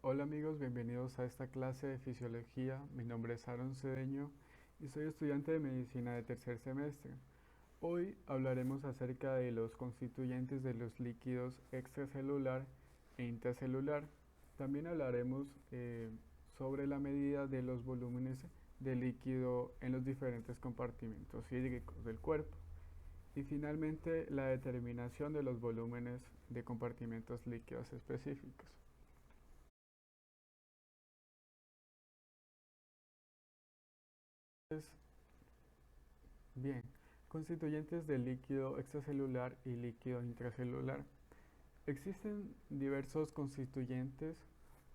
Hola amigos, bienvenidos a esta clase de fisiología. Mi nombre es Aaron Cedeño y soy estudiante de medicina de tercer semestre. Hoy hablaremos acerca de los constituyentes de los líquidos extracelular e intracelular. También hablaremos sobre la medida de los volúmenes de líquido en los diferentes compartimentos hídricos del cuerpo. Y finalmente la determinación de los volúmenes de compartimentos líquidos específicos. Bien, constituyentes de líquido extracelular y líquido intracelular. Existen diversos constituyentes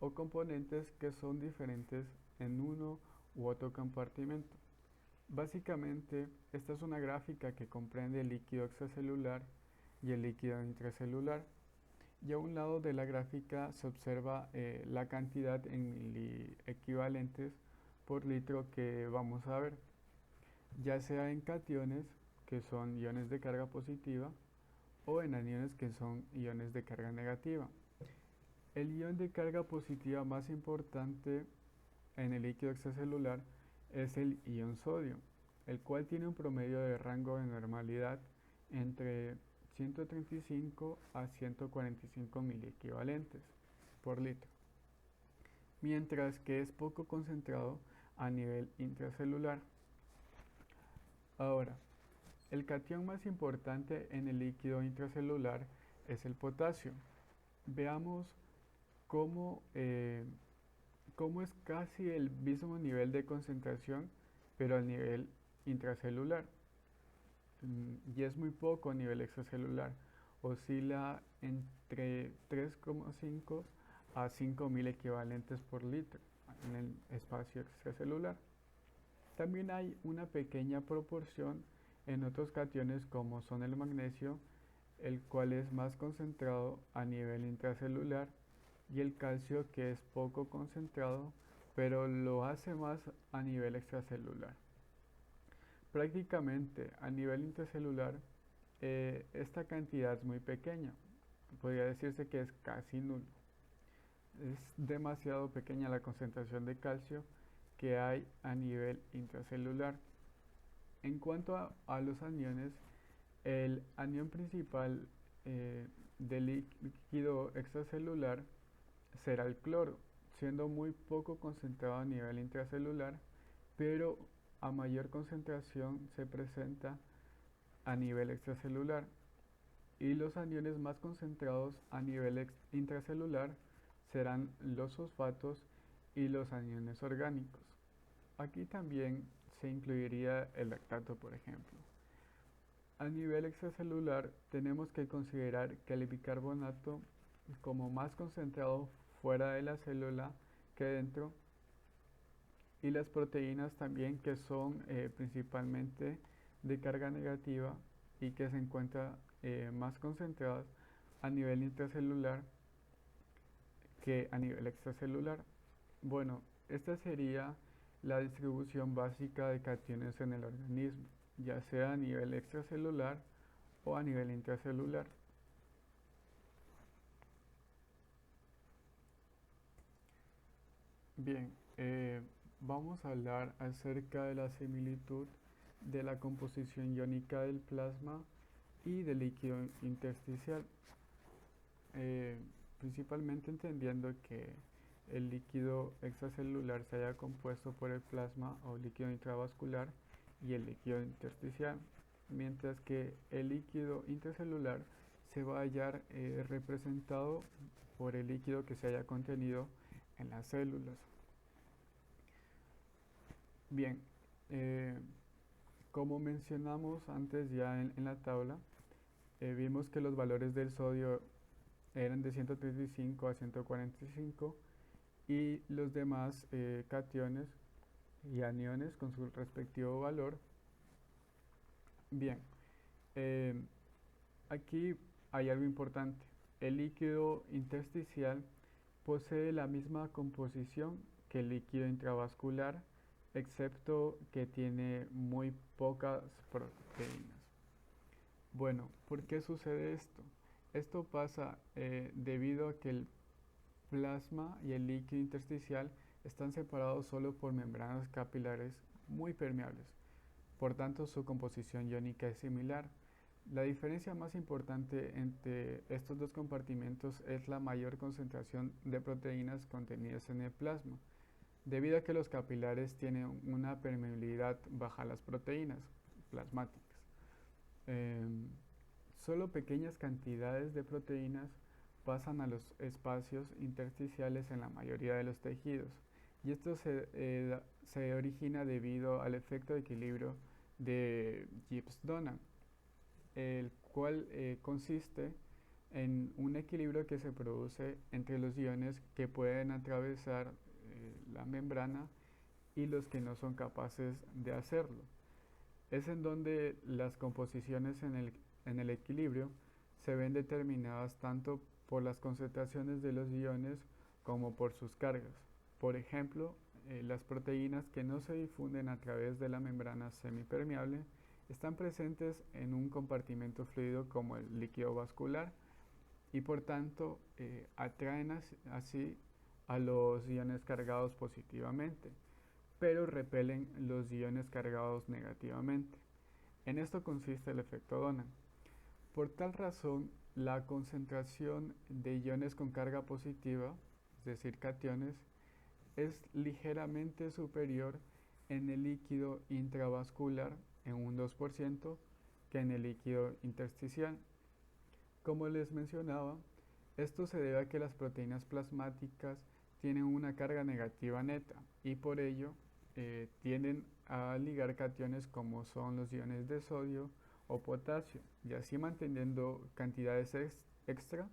o componentes que son diferentes en uno u otro compartimento. Básicamente, esta es una gráfica que comprende el líquido extracelular y el líquido intracelular. Y a un lado de la gráfica se observa la cantidad en equivalentes por litro que vamos a ver, ya sea en cationes, que son iones de carga positiva, o en aniones, que son iones de carga negativa. El ion de carga positiva más importante en el líquido extracelular es el ion sodio, el cual tiene un promedio de rango de normalidad entre 135 a 145 miliequivalentes por litro, mientras que es poco concentrado a nivel intracelular. Ahora, el cation más importante en el líquido intracelular es el potasio. Veamos cómo, cómo es casi el mismo nivel de concentración, pero al nivel intracelular. Y es muy poco a nivel extracelular. Oscila entre 3,5 a 5.000 equivalentes por litro en el espacio extracelular. También hay una pequeña proporción en otros cationes como son el magnesio, el cual es más concentrado a nivel intracelular, y el calcio, que es poco concentrado, pero lo hace más a nivel extracelular. Prácticamente a nivel intracelular, esta cantidad es muy pequeña, podría decirse que es casi nulo. Es demasiado pequeña la concentración de calcio que hay a nivel intracelular. En cuanto a los aniones, el anión principal del líquido extracelular será el cloro, siendo muy poco concentrado a nivel intracelular, pero a mayor concentración se presenta a nivel extracelular. Y los aniones más concentrados a nivel intracelular serán los fosfatos y los aniones orgánicos. Aquí también se incluiría el lactato, por ejemplo. A nivel extracelular tenemos que considerar que el bicarbonato, como más concentrado fuera de la célula que dentro, y las proteínas también, que son principalmente de carga negativa y que se encuentran más concentradas a nivel intracelular que a nivel extracelular. Bueno, esta sería la distribución básica de cationes en el organismo, ya sea a nivel extracelular o a nivel intracelular. Bien, vamos a hablar acerca de la similitud de la composición iónica del plasma y del líquido intersticial, eh, principalmente entendiendo que el líquido extracelular se haya compuesto por el plasma o líquido intravascular y el líquido intersticial, mientras que el líquido intracelular se va a hallar representado por el líquido que se haya contenido en las células. Bien, eh, como mencionamos antes ya en la tabla, vimos que los valores del sodio eran de 135 a 145 y los demás cationes y aniones con su respectivo valor. Bien, eh, aquí hay algo importante. El líquido intersticial posee la misma composición que el líquido intravascular, excepto que tiene muy pocas proteínas. Bueno, ¿por qué sucede esto? Esto pasa debido a que plasma y el líquido intersticial están separados solo por membranas capilares muy permeables. Por tanto, su composición iónica es similar. La diferencia más importante entre estos dos compartimentos es la mayor concentración de proteínas contenidas en el plasma, debido a que los capilares tienen una permeabilidad baja a las proteínas plasmáticas. Solo pequeñas cantidades de proteínas pasan a los espacios intersticiales en la mayoría de los tejidos, y esto se origina debido al efecto de equilibrio de Gibbs-Donan, el cual consiste en un equilibrio que se produce entre los iones que pueden atravesar la membrana y los que no son capaces de hacerlo. Es en donde las composiciones en el equilibrio se ven determinadas tanto por las concentraciones de los iones como por sus cargas. Por ejemplo, las proteínas que no se difunden a través de la membrana semipermeable están presentes en un compartimento fluido como el líquido vascular y por tanto atraen así a los iones cargados positivamente, pero repelen los iones cargados negativamente. En esto consiste el efecto Donan. Por tal razón, la concentración de iones con carga positiva, es decir, cationes, es ligeramente superior en el líquido intravascular en un 2% que en el líquido intersticial. Como les mencionaba, esto se debe a que las proteínas plasmáticas tienen una carga negativa neta y por ello tienden a ligar cationes como son los iones de sodio o potasio, y así manteniendo cantidades extra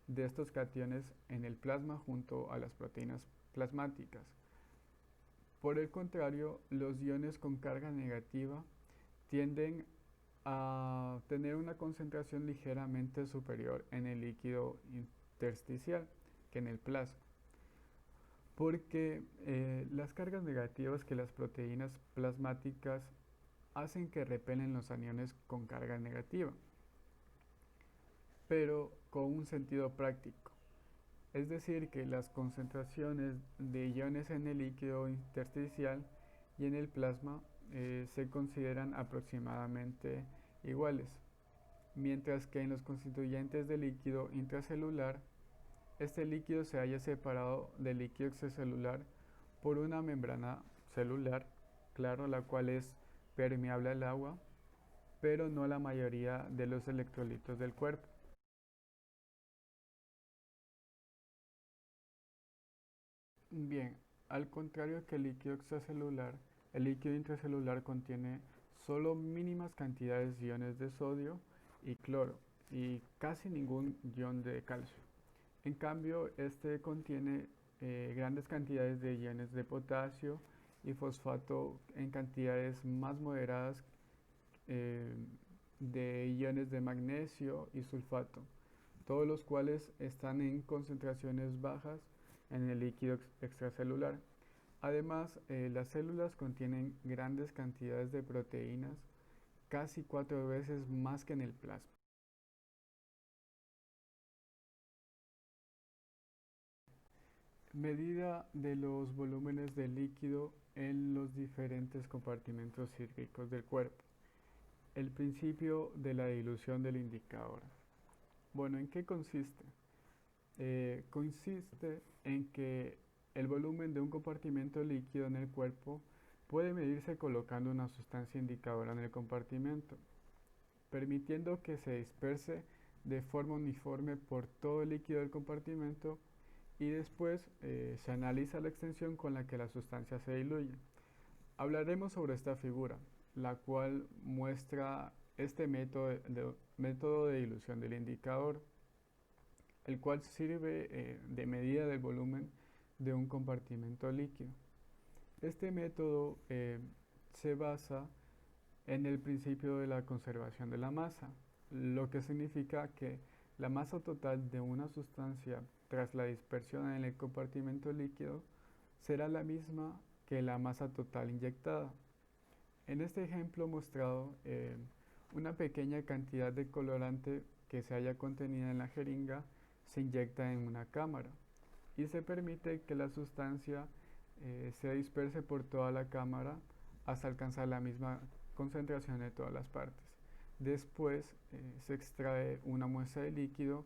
de estos cationes en el plasma junto a las proteínas plasmáticas. Por el contrario, los iones con carga negativa tienden a tener una concentración ligeramente superior en el líquido intersticial que en el plasma, porque las cargas negativas que las proteínas plasmáticas hacen que repelen los aniones con carga negativa, pero con un sentido práctico. Es decir, que las concentraciones de iones en el líquido intersticial y en el plasma se consideran aproximadamente iguales, mientras que en los constituyentes del líquido intracelular, este líquido se halla separado del líquido extracelular por una membrana celular, claro, la cual es permeable al agua, pero no a la mayoría de los electrolitos del cuerpo. Bien, al contrario que el líquido extracelular, el líquido intracelular contiene solo mínimas cantidades de iones de sodio y cloro y casi ningún ion de calcio. En cambio, este contiene grandes cantidades de iones de potasio y fosfato en cantidades más moderadas eh, de iones de magnesio y sulfato, todos los cuales están en concentraciones bajas en el líquido extracelular. Además, las células contienen grandes cantidades de proteínas, casi 4 veces más que en el plasma. Medida de los volúmenes de líquido en los diferentes compartimentos hídricos del cuerpo. El principio de la dilución del indicador. Bueno, ¿en qué consiste? Consiste en que el volumen de un compartimento líquido en el cuerpo puede medirse colocando una sustancia indicadora en el compartimento, permitiendo que se disperse de forma uniforme por todo el líquido del compartimento y después se analiza la extensión con la que la sustancia se diluye. Hablaremos sobre esta figura, la cual muestra este método de dilución del indicador, el cual sirve de medida del volumen de un compartimento líquido. Este método se basa en el principio de la conservación de la masa, lo que significa que la masa total de una sustancia tras la dispersión en el compartimento líquido será la misma que la masa total inyectada. En este ejemplo mostrado, una pequeña cantidad de colorante que se haya contenido en la jeringa se inyecta en una cámara y se permite que la sustancia se disperse por toda la cámara hasta alcanzar la misma concentración de todas las partes. Después se extrae una muestra de líquido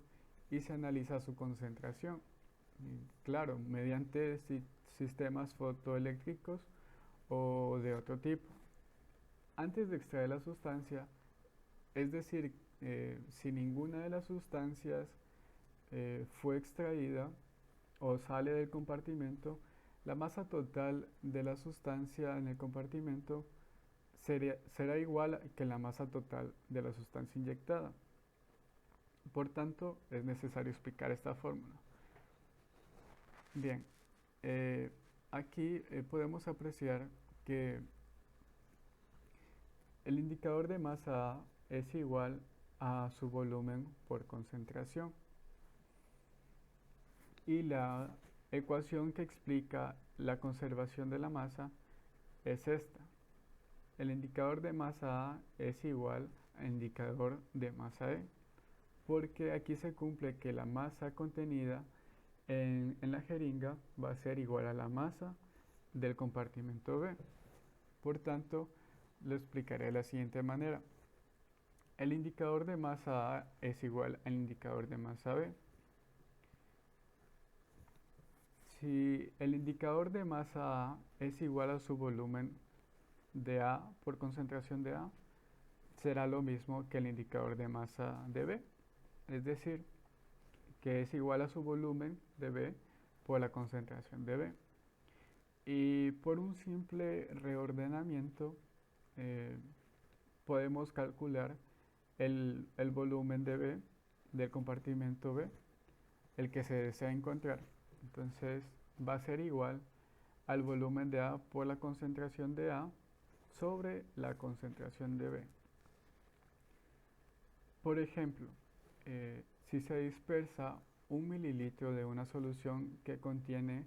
y se analiza su concentración. Claro, mediante sistemas fotoeléctricos o de otro tipo. Antes de extraer la sustancia, es decir, si ninguna de las sustancias fue extraída o sale del compartimento, la masa total de la sustancia en el compartimento será igual que la masa total de la sustancia inyectada. Por tanto, es necesario explicar esta fórmula. Bien, aquí podemos apreciar que el indicador de masa A es igual a su volumen por concentración. Y la ecuación que explica la conservación de la masa es esta. El indicador de masa A es igual al indicador de masa E, porque aquí se cumple que la masa contenida en la jeringa va a ser igual a la masa del compartimento B. Por tanto, lo explicaré de la siguiente manera. El indicador de masa A es igual al indicador de masa B. Si el indicador de masa A es igual a su volumen de A por concentración de A, será lo mismo que el indicador de masa de B, es decir, que es igual a su volumen de B por la concentración de B. Y por un simple reordenamiento podemos calcular el volumen de B del compartimento B, el que se desea encontrar. Entonces va a ser igual al volumen de A por la concentración de A sobre la concentración de B. Por ejemplo, si se dispersa 1 mililitro de una solución que contiene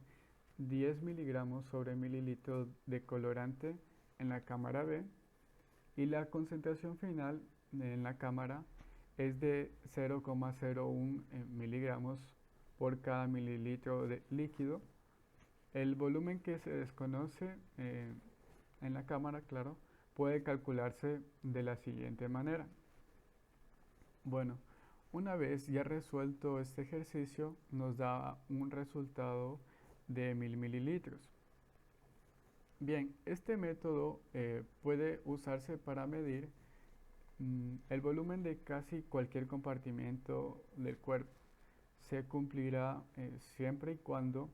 10 miligramos sobre mililitro de colorante en la cámara B y la concentración final en la cámara es de 0,01 miligramos por cada mililitro de líquido, el volumen que se desconoce en la cámara, claro, puede calcularse de la siguiente manera. Bueno, una vez ya resuelto este ejercicio, nos da un resultado de 1000 mililitros. Bien, este método puede usarse para medir el volumen de casi cualquier compartimento del cuerpo. Se cumplirá siempre y cuando,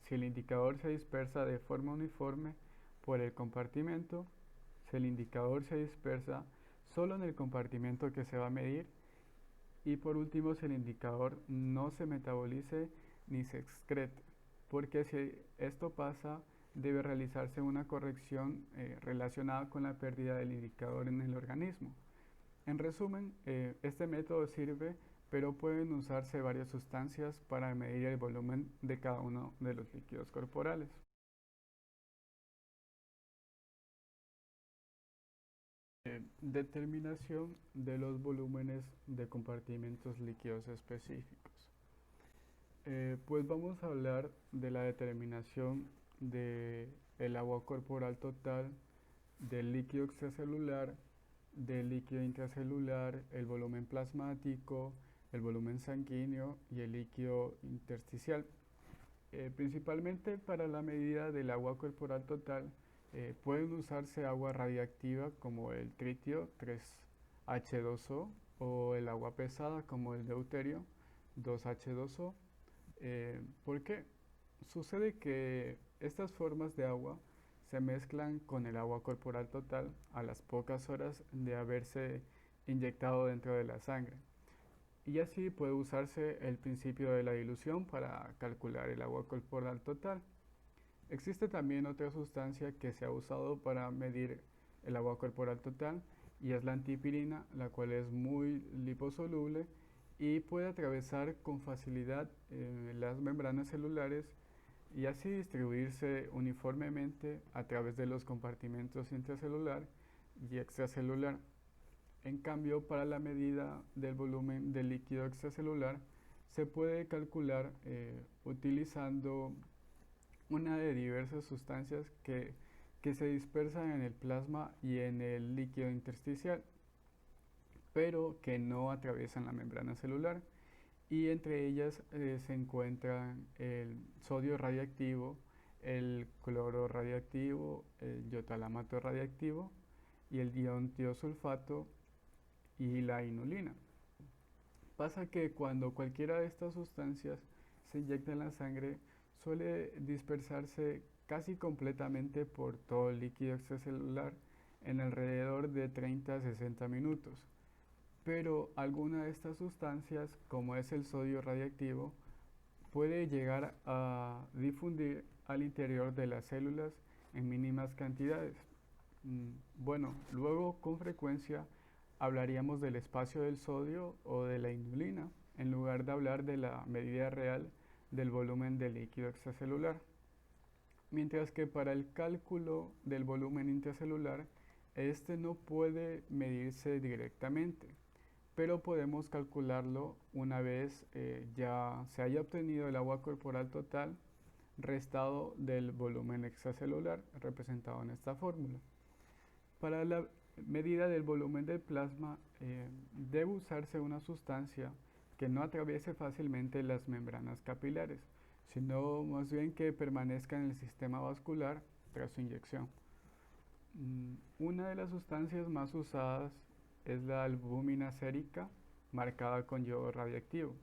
si el indicador se dispersa de forma uniforme por el compartimento, si el indicador se dispersa solo en el compartimento que se va a medir, y por último, si el indicador no se metabolice ni se excrete, porque si esto pasa, debe realizarse una corrección relacionada con la pérdida del indicador en el organismo. En resumen, este método sirve, pero pueden usarse varias sustancias para medir el volumen de cada uno de los líquidos corporales. Determinación de los volúmenes de compartimentos líquidos específicos. Pues vamos a hablar de la determinación del agua corporal total, del líquido extracelular, del líquido intracelular, el volumen plasmático, el volumen sanguíneo y el líquido intersticial. Principalmente para la medida del agua corporal total, pueden usarse agua radiactiva como el tritio 3H2O o el agua pesada como el deuterio 2H2O. ¿Por qué? Sucede que estas formas de agua se mezclan con el agua corporal total a las pocas horas de haberse inyectado dentro de la sangre. Y así puede usarse el principio de la dilución para calcular el agua corporal total. Existe también otra sustancia que se ha usado para medir el agua corporal total y es la antipirina, la cual es muy liposoluble y puede atravesar con facilidad las membranas celulares y así distribuirse uniformemente a través de los compartimentos intracelular y extracelular. En cambio, para la medida del volumen del líquido extracelular se puede calcular utilizando una de diversas sustancias que se dispersan en el plasma y en el líquido intersticial, pero que no atraviesan la membrana celular. Y entre ellas se encuentran el sodio radiactivo, el cloro radiactivo, el iotalamato radiactivo y el ion tiosulfato y la inulina. Pasa que cuando cualquiera de estas sustancias se inyecta en la sangre, suele dispersarse casi completamente por todo el líquido extracelular en alrededor de 30 a 60 minutos. Pero alguna de estas sustancias, como es el sodio radiactivo, puede llegar a difundir al interior de las células en mínimas cantidades. Bueno, luego con frecuencia hablaríamos del espacio del sodio o de la inulina, en lugar de hablar de la medida real del volumen del líquido extracelular. Mientras que para el cálculo del volumen intracelular, este no puede medirse directamente, pero podemos calcularlo una vez ya se haya obtenido el agua corporal total restado del volumen extracelular representado en esta fórmula. Para la medida del volumen del plasma debe usarse una sustancia que no atraviese fácilmente las membranas capilares, sino más bien que permanezca en el sistema vascular tras su inyección. Una de las sustancias más usadas es la albúmina sérica, marcada con yodo radiactivo.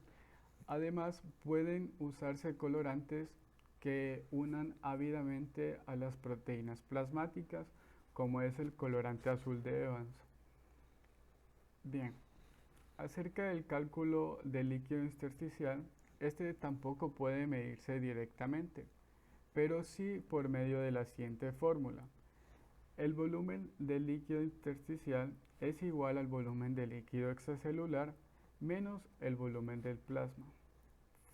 Además, pueden usarse colorantes que unan ávidamente a las proteínas plasmáticas, como es el colorante azul de Evans. Bien, acerca del cálculo del líquido intersticial, este tampoco puede medirse directamente, pero sí por medio de la siguiente fórmula. El volumen del líquido intersticial es igual al volumen del líquido extracelular menos el volumen del plasma.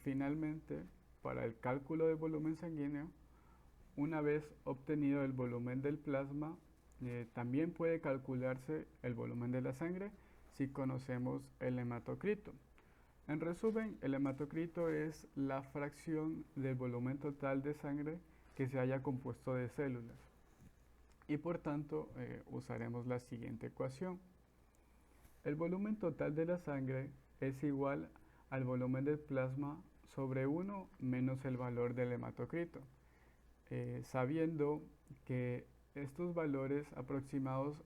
Finalmente, para el cálculo del volumen sanguíneo, una vez obtenido el volumen del plasma, también puede calcularse el volumen de la sangre si conocemos el hematocrito. En resumen, el hematocrito es la fracción del volumen total de sangre que se haya compuesto de células. Y por tanto, usaremos la siguiente ecuación. El volumen total de la sangre es igual al volumen del plasma sobre 1 menos el valor del hematocrito, sabiendo que estos valores aproximados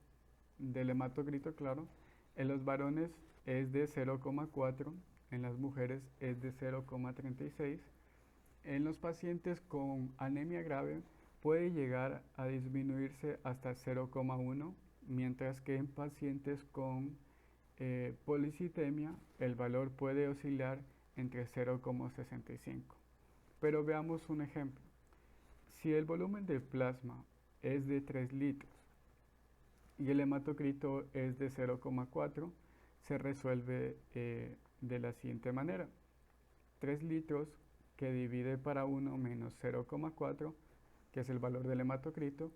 del hematocrito, claro, en los varones es de 0,4, en las mujeres es de 0,36, en los pacientes con anemia grave puede llegar a disminuirse hasta 0,1, mientras que en pacientes con policitemia el valor puede oscilar entre 0,65. Pero veamos un ejemplo. Si el volumen del plasma es de 3 litros y el hematocrito es de 0,4, se resuelve de la siguiente manera. 3 litros que divide para 1 menos 0,4, que es el valor del hematocrito,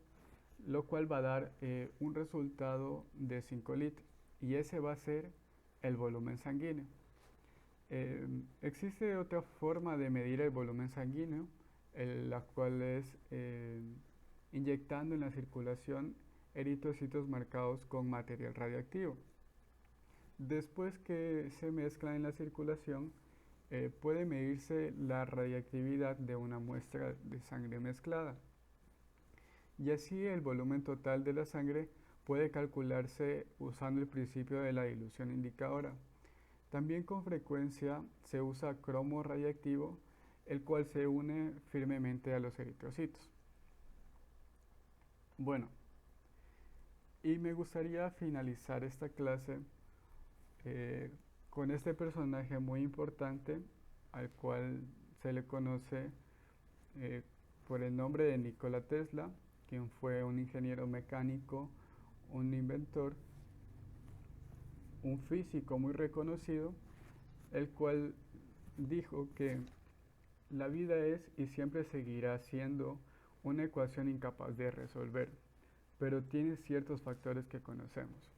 lo cual va a dar un resultado de 5 litros. Y ese va a ser el volumen sanguíneo. Existe otra forma de medir el volumen sanguíneo, la cual es inyectando en la circulación eritrocitos marcados con material radiactivo. Después que se mezcla en la circulación, puede medirse la radiactividad de una muestra de sangre mezclada. Y así el volumen total de la sangre puede calcularse usando el principio de la dilución indicadora. También con frecuencia se usa cromo radiactivo, el cual se une firmemente a los eritrocitos. Bueno, y me gustaría finalizar esta clase con este personaje muy importante al cual se le conoce por el nombre de Nikola Tesla, quien fue un ingeniero mecánico, un inventor, un físico muy reconocido, el cual dijo que la vida es y siempre seguirá siendo una ecuación incapaz de resolver, pero tiene ciertos factores que conocemos.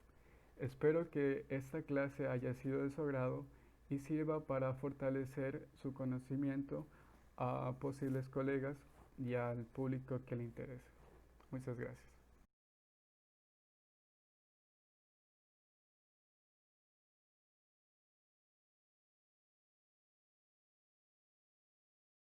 Espero que esta clase haya sido de su agrado y sirva para fortalecer su conocimiento a posibles colegas y al público que le interese. Muchas gracias.